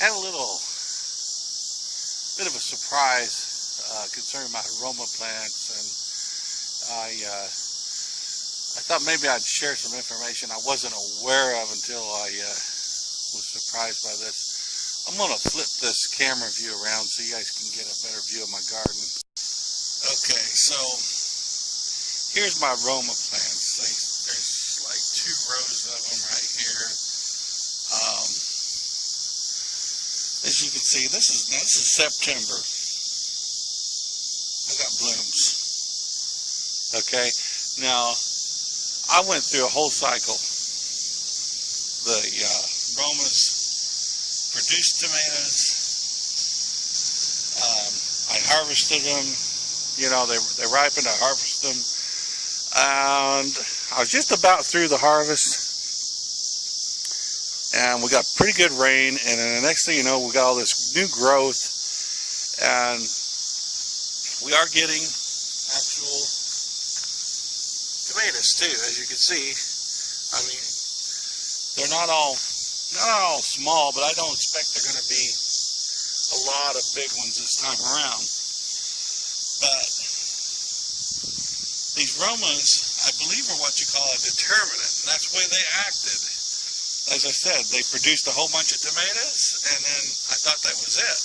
Had a little bit of a surprise concerning my Roma plants, and I thought maybe I'd share some information I wasn't aware of until I was surprised by this. I'm going to flip this camera view around so you guys can get a better view of my garden. Okay, so here's my Roma plants. There's like 2 rows of them right here. As you can see, this is September. I got blooms. Okay, now I went through a whole cycle. The Romas produced tomatoes. I harvested them. You know, they ripened. I harvested them, and I was just about through the harvest. And we got pretty good rain, and then the next thing you know, we got all this new growth, and we are getting actual tomatoes too, as you can see. I mean, they're not all small, but I don't expect they're going to be a lot of big ones this time around. But these Romas, I believe, are what you call a determinant, and that's the way they acted. As I said, they produced a whole bunch of tomatoes, and then I thought that was it.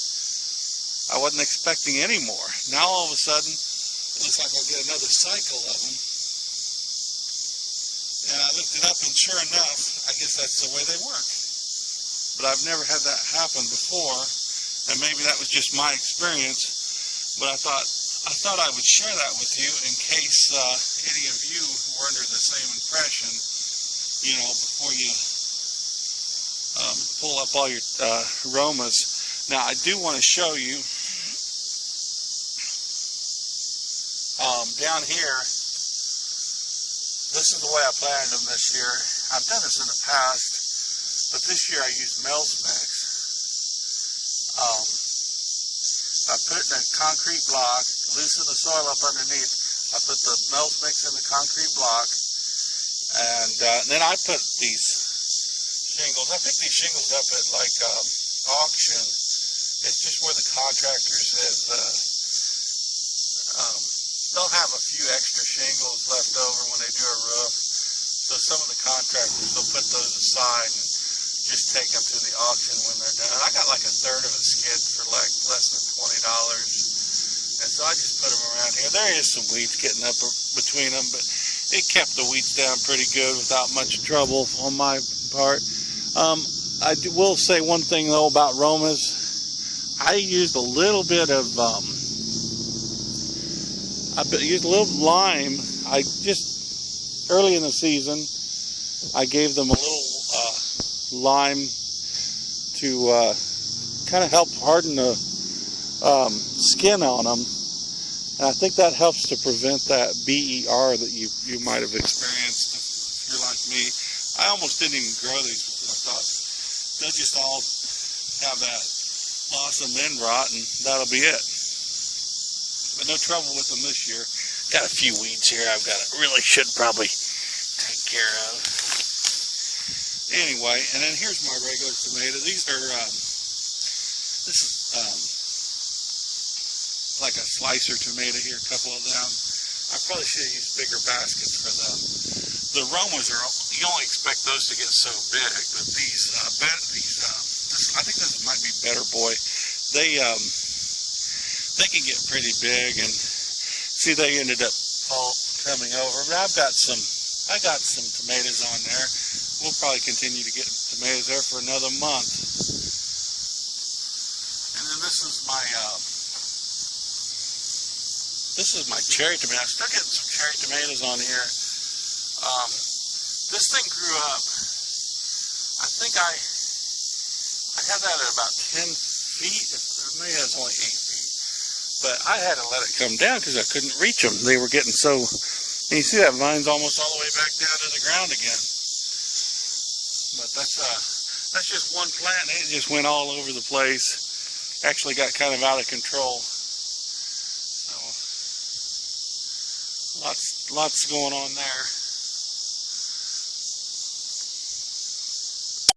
I wasn't expecting any more. Now all of a sudden, it looks like I'll get another cycle of them. And I looked it up, and sure enough, I guess that's the way they work. But I've never had that happen before, and maybe that was just my experience. But I thought I would share that with you in case any of you were under the same impression, you know, before you pull up all your Romas. Now I do want to show you down here. This is the way I planted them this year. I've done this in the past, but this year I used Mel's mix. I put it in a concrete block, loosen the soil up underneath. I put the Mel's mix in the concrete block, and then I put these shingles. I picked these shingles up at like auction. It's just where the contractors they'll have a few extra shingles left over when they do a roof. So some of the contractors will put those aside and just take them to the auction when they're done. I got like a third of a skid for like less than $20. And so I just put them around here. There is some weeds getting up between them, but it kept the weeds down pretty good without much trouble on my part. I will say one thing though about Romas. I used a little bit of I used a little lime. I just early in the season I gave them a little lime to kind of help harden the skin on them, and I think that helps to prevent that BER that you might have experienced if you're like me. I almost didn't even grow these because I thought they'll just all have that blossom end rot and that'll be it. But no trouble with them this year. Got a few weeds here I've got really should probably take care of. Anyway, and then here's my regular tomato. These are this is like a slicer tomato here, a couple of them. I probably should have used bigger baskets for them. The Romas are, you only expect those to get so big, but these I think this might be Better Boy. They can get pretty big, and see they ended up all coming over. But I got some tomatoes on there. We'll probably continue to get tomatoes there for another month. And then this is my cherry tomato. I'm still getting some cherry tomatoes on here. This thing grew up. I think I had that at about 10 feet. Maybe that's only 8 feet. But I had to let it come down because I couldn't reach them. They were getting so. And you see that vine's almost all the way back down to the ground again. But that's just one plant. It just went all over the place. Actually got kind of out of control. So lots going on there.